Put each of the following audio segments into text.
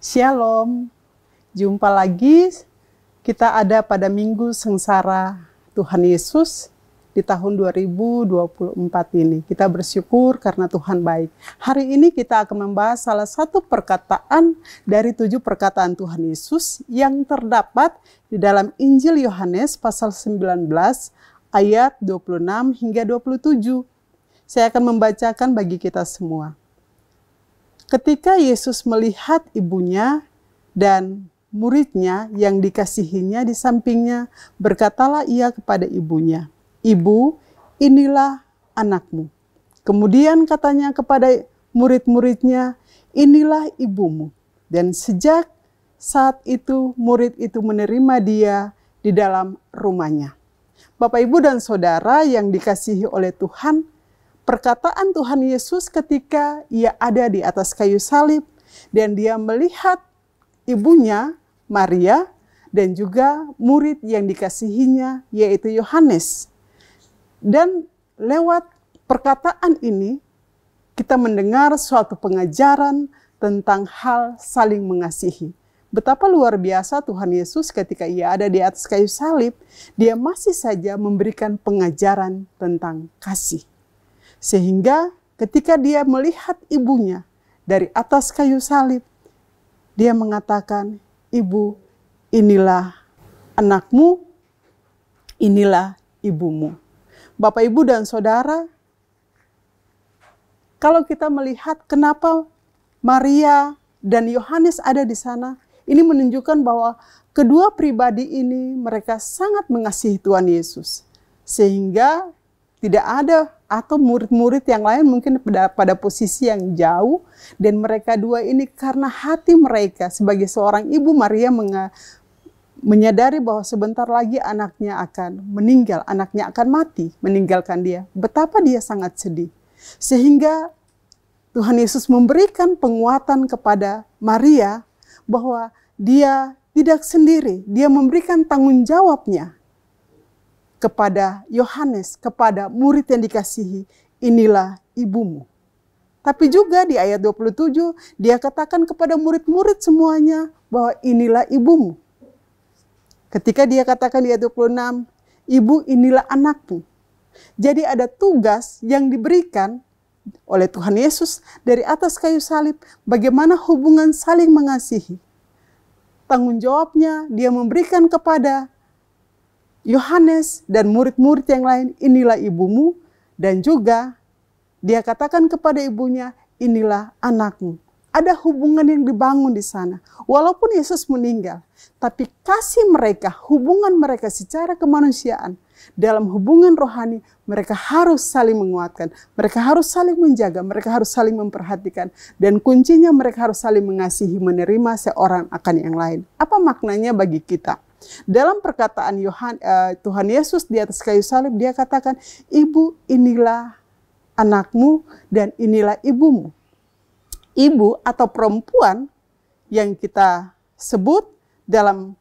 Shalom, jumpa lagi kita ada pada Minggu Sengsara Tuhan Yesus di tahun 2024 ini. Kita bersyukur karena Tuhan baik. Hari ini kita akan membahas salah satu perkataan dari 7 perkataan Tuhan Yesus yang terdapat di dalam Injil Yohanes pasal 19 ayat 26 hingga 27. Saya akan membacakan bagi kita semua. Ketika Yesus melihat ibunya dan muridnya yang dikasihinya di sampingnya, berkatalah ia kepada ibunya, "Ibu, inilah anakmu." Kemudian katanya kepada murid-muridnya, "Inilah ibumu." Dan sejak saat itu murid itu menerima dia di dalam rumahnya. Bapak, Ibu, dan Saudara yang dikasihi oleh Tuhan, perkataan Tuhan Yesus ketika ia ada di atas kayu salib dan dia melihat ibunya Maria dan juga murid yang dikasihinya yaitu Yohanes. Dan lewat perkataan ini kita mendengar suatu pengajaran tentang hal saling mengasihi. Betapa luar biasa Tuhan Yesus ketika ia ada di atas kayu salib, dia masih saja memberikan pengajaran tentang kasih. Sehingga ketika dia melihat ibunya dari atas kayu salib, dia mengatakan, "Ibu, inilah anakmu, inilah ibumu." Bapak, Ibu, dan Saudara, kalau kita melihat kenapa Maria dan Yohanes ada di sana, ini menunjukkan bahwa kedua pribadi ini mereka sangat mengasihi Tuhan Yesus. Sehingga tidak ada atau murid-murid yang lain mungkin pada posisi yang jauh, dan mereka dua ini karena hati mereka sebagai seorang ibu, Maria menyadari bahwa sebentar lagi anaknya akan meninggal, anaknya akan mati, meninggalkan dia. Betapa dia sangat sedih. Sehingga Tuhan Yesus memberikan penguatan kepada Maria bahwa dia tidak sendiri, dia memberikan tanggung jawabnya kepada Yohanes, kepada murid yang dikasihi, "Inilah ibumu." Tapi juga di ayat 27, dia katakan kepada murid-murid semuanya bahwa inilah ibumu. Ketika dia katakan di ayat 26, "Ibu, inilah anakmu." Jadi ada tugas yang diberikan oleh Tuhan Yesus dari atas kayu salib, bagaimana hubungan saling mengasihi. Tanggung jawabnya dia memberikan kepada Yohanes dan murid-murid yang lain, "Inilah ibumu." Dan juga dia katakan kepada ibunya, "Inilah anakmu." Ada hubungan yang dibangun di sana. Walaupun Yesus meninggal, tapi kasih mereka, hubungan mereka secara kemanusiaan, dalam hubungan rohani, mereka harus saling menguatkan. Mereka harus saling menjaga, mereka harus saling memperhatikan. Dan kuncinya mereka harus saling mengasihi, menerima seorang akan yang lain. Apa maknanya bagi kita? Dalam perkataan Tuhan Yesus di atas kayu salib, dia katakan, "Ibu, inilah anakmu dan inilah ibumu." Ibu atau perempuan yang kita sebut dalam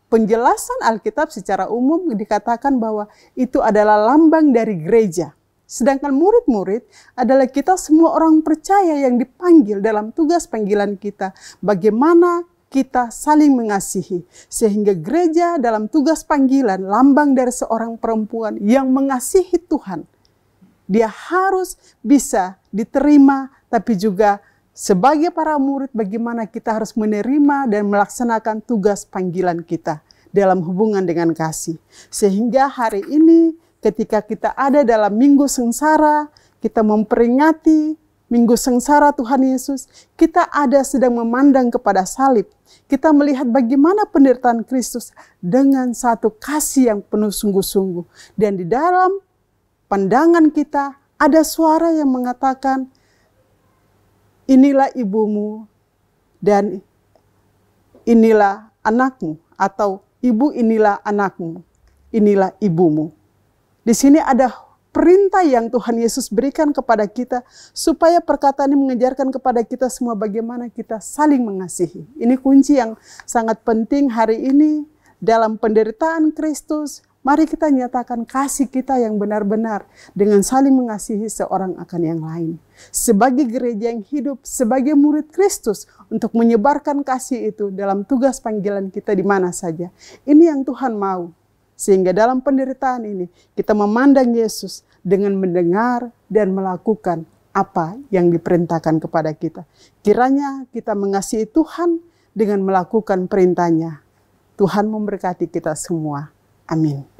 penjelasan Alkitab secara umum dikatakan bahwa itu adalah lambang dari gereja. Sedangkan murid-murid adalah kita semua orang percaya yang dipanggil dalam tugas panggilan kita. Bagaimana kita saling mengasihi. Sehingga gereja dalam tugas panggilan, lambang dari seorang perempuan yang mengasihi Tuhan. Dia harus bisa diterima, tapi juga sebagai para murid bagaimana kita harus menerima dan melaksanakan tugas panggilan kita dalam hubungan dengan kasih. Sehingga hari ini ketika kita ada dalam Minggu Sengsara, kita memperingati Minggu Sengsara Tuhan Yesus, kita ada sedang memandang kepada salib. Kita melihat bagaimana penderitaan Kristus dengan satu kasih yang penuh sungguh-sungguh. Dan di dalam pandangan kita ada suara yang mengatakan, "Inilah ibumu dan inilah anakmu." Atau, "Ibu, inilah anakmu, inilah ibumu." Di sini ada perintah yang Tuhan Yesus berikan kepada kita supaya perkataan ini mengajarkan kepada kita semua bagaimana kita saling mengasihi. Ini kunci yang sangat penting hari ini dalam penderitaan Kristus, Mari kita nyatakan kasih kita yang benar-benar dengan saling mengasihi seorang akan yang lain. Sebagai gereja yang hidup, sebagai murid Kristus untuk menyebarkan kasih itu dalam tugas panggilan kita di mana saja. Ini yang Tuhan mau. Sehingga dalam penderitaan ini kita memandang Yesus dengan mendengar dan melakukan apa yang diperintahkan kepada kita. Kiranya kita mengasihi Tuhan dengan melakukan perintahnya. Tuhan memberkati kita semua. Amin.